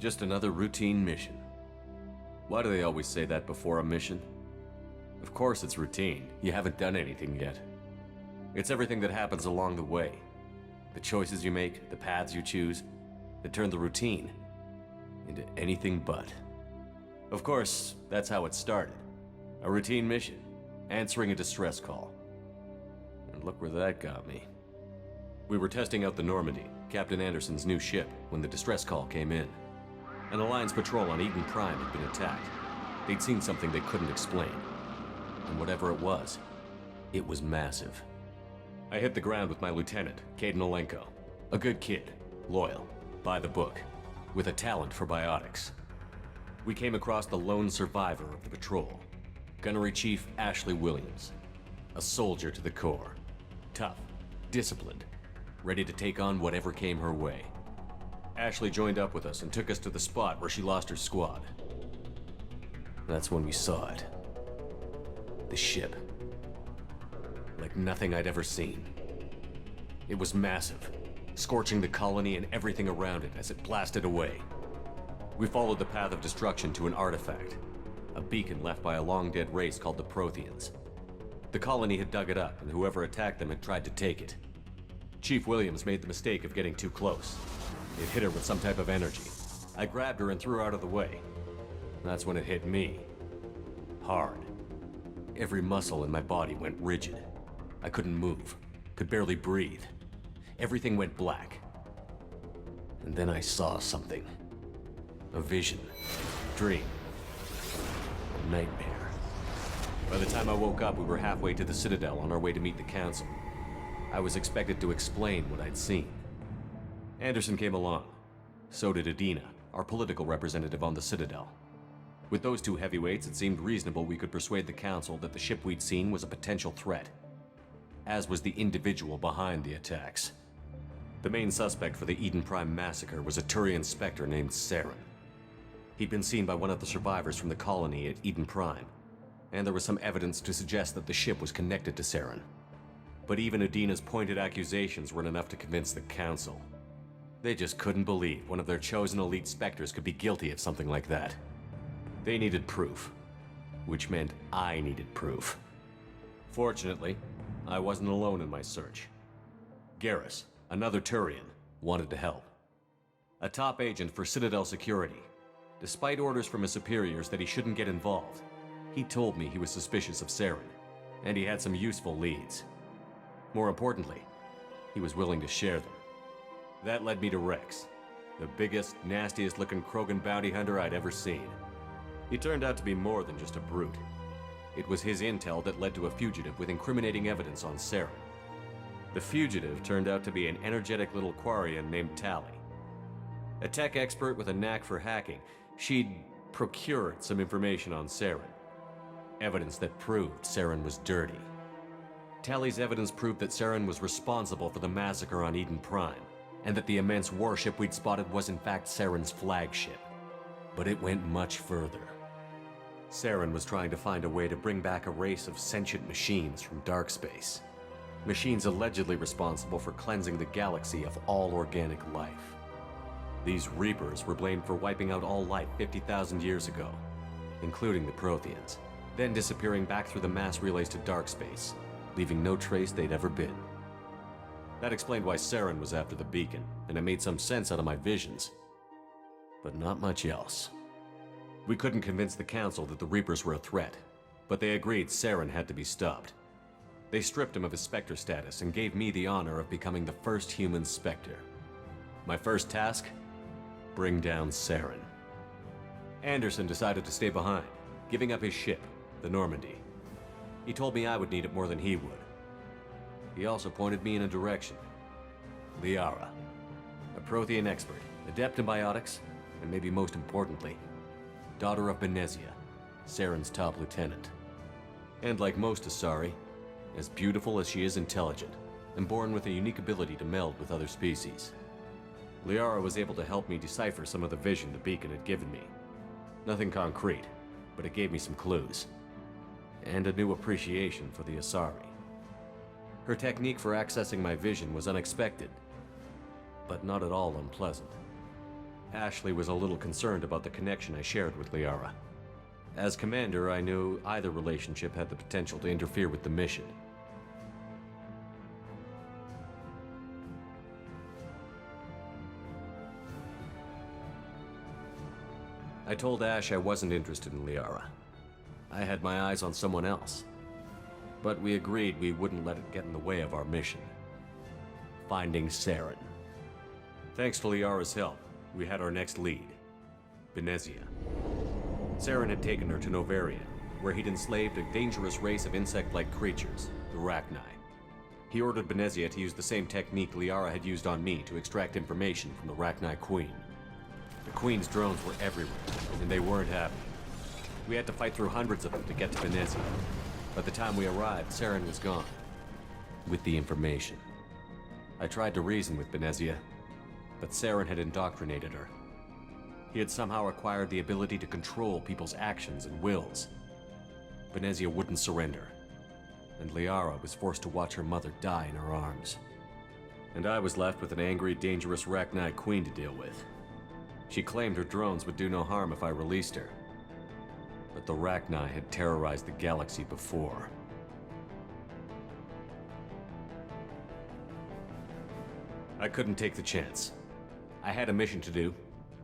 Just another routine mission. Why do they always say that before a mission? Of course it's routine. You haven't done anything yet. It's everything that happens along the way. The choices you make, the paths you choose, that turn the routine into anything but. Of course, that's how it started. A routine mission, answering a distress call. And look where that got me. We were testing out the Normandy, Captain Anderson's new ship, when the distress call came in. An Alliance patrol on Eden Prime had been attacked. They'd seen something they couldn't explain. And whatever it was massive. I hit the ground with my lieutenant, Kaidan Alenko. A good kid, loyal, by the book, with a talent for biotics. We came across the lone survivor of the patrol, Gunnery Chief Ashley Williams. A soldier to the core. Tough, disciplined, ready to take on whatever came her way. Ashley joined up with us and took us to the spot where she lost her squad. That's when we saw it. The ship. Like nothing I'd ever seen. It was massive, scorching the colony and everything around it as it blasted away. We followed the path of destruction to an artifact, a beacon left by a long-dead race called the Protheans. The colony had dug it up, and whoever attacked them had tried to take it. Chief Williams made the mistake of getting too close. It hit her with some type of energy. I grabbed her and threw her out of the way. That's when it hit me. Hard. Every muscle in my body went rigid. I couldn't move, could barely breathe. Everything went black. And then I saw something. A vision. Dream. A nightmare. By the time I woke up, we were halfway to the Citadel on our way to meet the Council. I was expected to explain what I'd seen. Anderson came along. So did Adina, our political representative on the Citadel. With those two heavyweights, it seemed reasonable we could persuade the Council that the ship we'd seen was a potential threat. As was the individual behind the attacks. The main suspect for the Eden Prime massacre was a Turian Spectre named Saren. He'd been seen by one of the survivors from the colony at Eden Prime, and there was some evidence to suggest that the ship was connected to Saren. But even Adina's pointed accusations weren't enough to convince the Council. They just couldn't believe one of their chosen elite Spectres could be guilty of something like that. They needed proof, which meant I needed proof. Fortunately, I wasn't alone in my search. Garrus, another Turian, wanted to help. A top agent for Citadel Security. Despite orders from his superiors that he shouldn't get involved, he told me he was suspicious of Saren, and he had some useful leads. More importantly, he was willing to share them. That led me to Rex, the biggest, nastiest looking Krogan bounty hunter I'd ever seen. He turned out to be more than just a brute. It was his intel that led to a fugitive with incriminating evidence on Saren. The fugitive turned out to be an energetic little Quarian named Tali. A tech expert with a knack for hacking, she'd procured some information on Saren. Evidence that proved Saren was dirty. Tali's evidence proved that Saren was responsible for the massacre on Eden Prime, and that the immense warship we'd spotted was in fact Saren's flagship. But it went much further. Saren was trying to find a way to bring back a race of sentient machines from dark space. Machines allegedly responsible for cleansing the galaxy of all organic life. These Reapers were blamed for wiping out all life 50,000 years ago, including the Protheans, then disappearing back through the mass relays to dark space, leaving no trace they'd ever been. That explained why Saren was after the beacon, and it made some sense out of my visions. But not much else. We couldn't convince the Council that the Reapers were a threat, but they agreed Saren had to be stopped. They stripped him of his Spectre status and gave me the honor of becoming the first human Spectre. My first task? Bring down Saren. Anderson decided to stay behind, giving up his ship, the Normandy. He told me I would need it more than he would. He also pointed me in a direction. Liara, a Prothean expert, adept in biotics, and maybe most importantly, daughter of Benezia, Saren's top lieutenant. And like most Asari, as beautiful as she is intelligent, and born with a unique ability to meld with other species. Liara was able to help me decipher some of the vision the beacon had given me. Nothing concrete, but it gave me some clues. And a new appreciation for the Asari. Her technique for accessing my vision was unexpected, but not at all unpleasant. Ashley was a little concerned about the connection I shared with Liara. As commander, I knew either relationship had the potential to interfere with the mission. I told Ash I wasn't interested in Liara. I had my eyes on someone else. But we agreed we wouldn't let it get in the way of our mission. Finding Saren. Thanks to Liara's help, we had our next lead. Benezia. Saren had taken her to Novaria, where he'd enslaved a dangerous race of insect-like creatures, the Rachni. He ordered Benezia to use the same technique Liara had used on me to extract information from the Rachni Queen. The Queen's drones were everywhere, and they weren't happy. We had to fight through hundreds of them to get to Benezia. By the time we arrived, Saren was gone. With the information. I tried to reason with Benezia, but Saren had indoctrinated her. He had somehow acquired the ability to control people's actions and wills. Benezia wouldn't surrender, and Liara was forced to watch her mother die in her arms. And I was left with an angry, dangerous Rachni Queen to deal with. She claimed her drones would do no harm if I released her. But the Rachni had terrorized the galaxy before. I couldn't take the chance. I had a mission to do,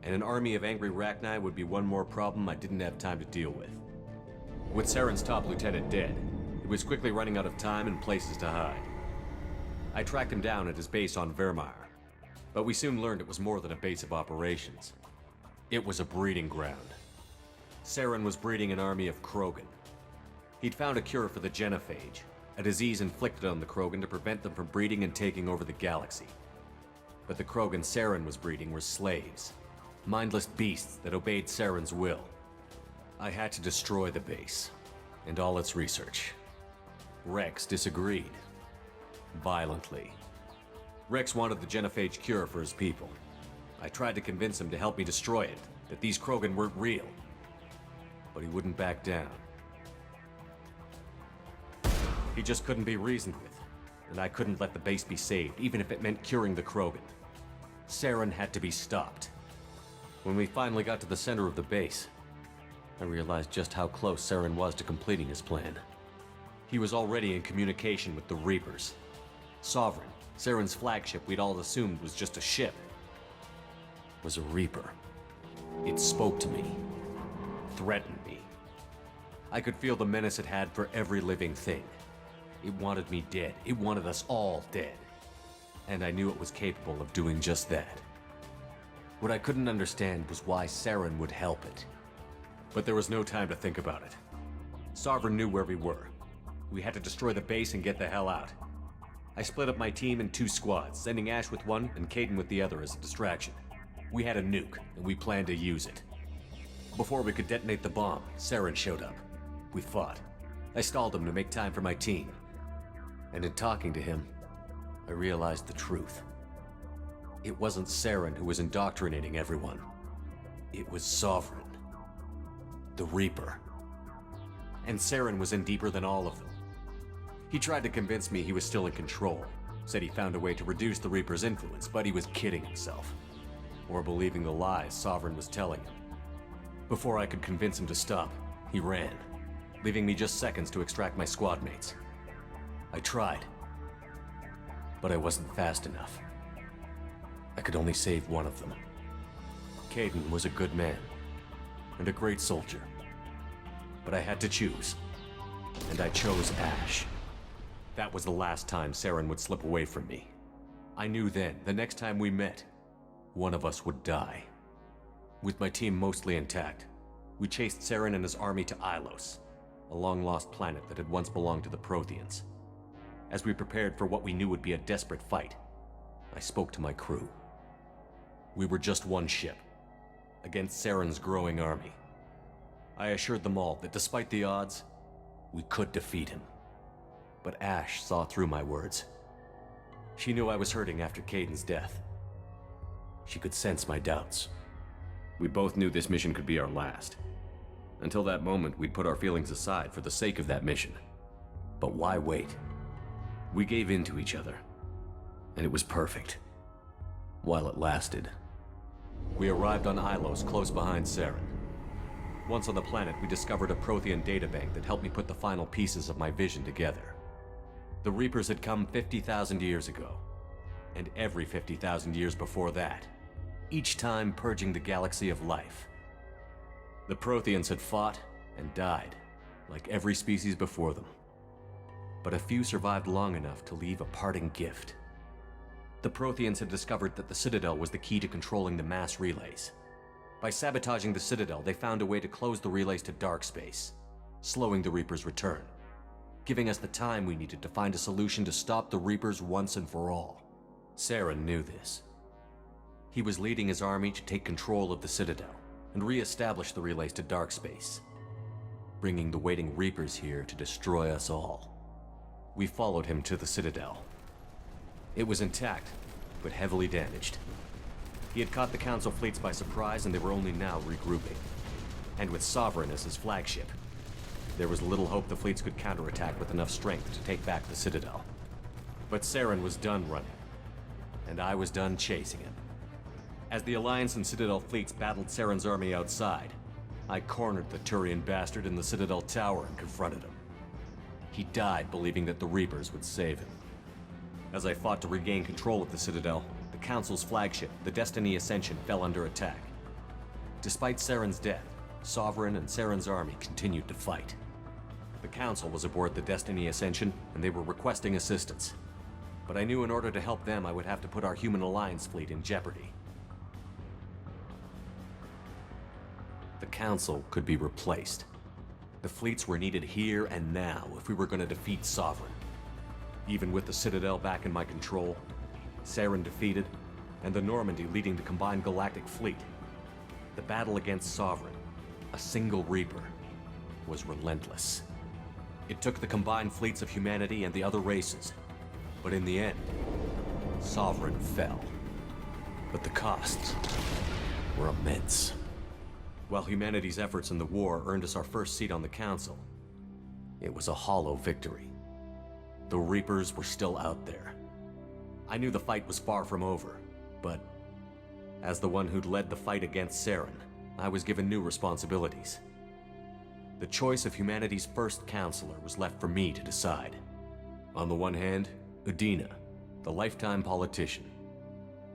and an army of angry Rachni would be one more problem I didn't have time to deal with. With Saren's top lieutenant dead, he was quickly running out of time and places to hide. I tracked him down at his base on Vermeer, but we soon learned it was more than a base of operations. It was a breeding ground. Saren was breeding an army of Krogan. He'd found a cure for the genophage, a disease inflicted on the Krogan to prevent them from breeding and taking over the galaxy. But the Krogan Saren was breeding were slaves, mindless beasts that obeyed Saren's will. I had to destroy the base, and all its research. Rex disagreed. Violently. Rex wanted the genophage cure for his people. I tried to convince him to help me destroy it, that these Krogan weren't real. But he wouldn't back down. He just couldn't be reasoned with, and I couldn't let the base be saved, even if it meant curing the Krogan. Saren had to be stopped. When we finally got to the center of the base, I realized just how close Saren was to completing his plan. He was already in communication with the Reapers. Sovereign, Saren's flagship we'd all assumed was just a ship, was a Reaper. It spoke to me, threatened me. I could feel the menace it had for every living thing. It wanted me dead. It wanted us all dead. And I knew it was capable of doing just that. What I couldn't understand was why Saren would help it. But there was no time to think about it. Sovereign knew where we were. We had to destroy the base and get the hell out. I split up my team in 2 squads, sending Ash with one and Kaidan with the other as a distraction. We had a nuke, and we planned to use it. Before we could detonate the bomb, Saren showed up. We fought. I stalled him to make time for my team. And in talking to him, I realized the truth. It wasn't Saren who was indoctrinating everyone. It was Sovereign. The Reaper. And Saren was in deeper than all of them. He tried to convince me he was still in control. Said he found a way to reduce the Reaper's influence, but he was kidding himself. Or believing the lies Sovereign was telling him. Before I could convince him to stop, he ran, leaving me just seconds to extract my squad mates. I tried, but I wasn't fast enough. I could only save one of them. Kaidan was a good man, and a great soldier. But I had to choose, and I chose Ash. That was the last time Saren would slip away from me. I knew then, the next time we met, one of us would die. With my team mostly intact, we chased Saren and his army to Ilos, a long-lost planet that had once belonged to the Protheans. As we prepared for what we knew would be a desperate fight, I spoke to my crew. We were just one ship, against Saren's growing army. I assured them all that despite the odds, we could defeat him. But Ash saw through my words. She knew I was hurting after Kaidan's death. She could sense my doubts. We both knew this mission could be our last. Until that moment, we'd put our feelings aside for the sake of that mission. But why wait? We gave in to each other, and it was perfect. While it lasted. We arrived on Ilos, close behind Saren. Once on the planet, we discovered a Prothean databank that helped me put the final pieces of my vision together. The Reapers had come 50,000 years ago, and every 50,000 years before that, each time purging the galaxy of life. The Protheans had fought and died, like every species before them. But a few survived long enough to leave a parting gift. The Protheans had discovered that the Citadel was the key to controlling the mass relays. By sabotaging the Citadel, they found a way to close the relays to dark space, slowing the Reapers' return, giving us the time we needed to find a solution to stop the Reapers once and for all. Saren knew this. He was leading his army to take control of the Citadel and re-establish the relays to dark space, bringing the waiting Reapers here to destroy us all. We followed him to the Citadel. It was intact, but heavily damaged. He had caught the Council fleets by surprise, and they were only now regrouping. And with Sovereign as his flagship, there was little hope the fleets could counterattack with enough strength to take back the Citadel. But Saren was done running, and I was done chasing him. As the Alliance and Citadel fleets battled Saren's army outside, I cornered the Turian bastard in the Citadel tower and confronted him. He died believing that the Reapers would save him. As I fought to regain control of the Citadel, the Council's flagship, the Destiny Ascension, fell under attack. Despite Saren's death, Sovereign and Saren's army continued to fight. The Council was aboard the Destiny Ascension, and they were requesting assistance. But I knew in order to help them, I would have to put our Human Alliance fleet in jeopardy. The Council could be replaced. The fleets were needed here and now if we were going to defeat Sovereign. Even with the Citadel back in my control, Saren defeated, and the Normandy leading the combined galactic fleet, the battle against Sovereign, a single Reaper, was relentless. It took the combined fleets of humanity and the other races, but in the end, Sovereign fell. But the costs were immense. While humanity's efforts in the war earned us our first seat on the Council, it was a hollow victory. The Reapers were still out there. I knew the fight was far from over, but as the one who'd led the fight against Saren, I was given new responsibilities. The choice of humanity's first counselor was left for me to decide. On the one hand, Udina, the lifetime politician.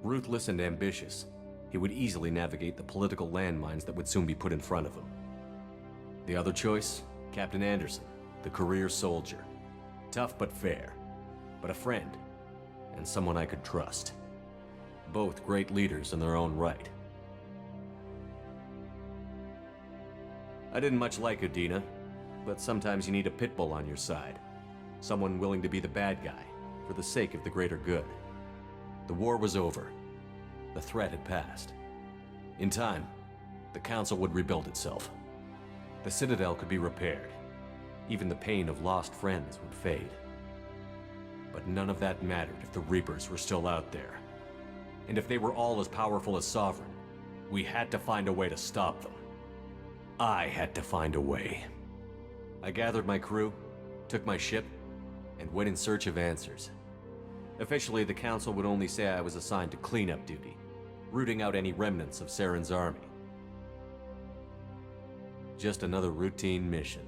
Ruthless and ambitious, he would easily navigate the political landmines that would soon be put in front of him. The other choice, Captain Anderson, the career soldier. Tough but fair, but a friend, and someone I could trust. Both great leaders in their own right. I didn't much like Udina, but sometimes you need a pit bull on your side. Someone willing to be the bad guy, for the sake of the greater good. The war was over. The threat had passed. In time, the Council would rebuild itself. The Citadel could be repaired. Even the pain of lost friends would fade. But none of that mattered if the Reapers were still out there. And if they were all as powerful as Sovereign, we had to find a way to stop them. I had to find a way. I gathered my crew, took my ship, and went in search of answers. Officially, the Council would only say I was assigned to cleanup duty, rooting out any remnants of Saren's army. Just another routine mission.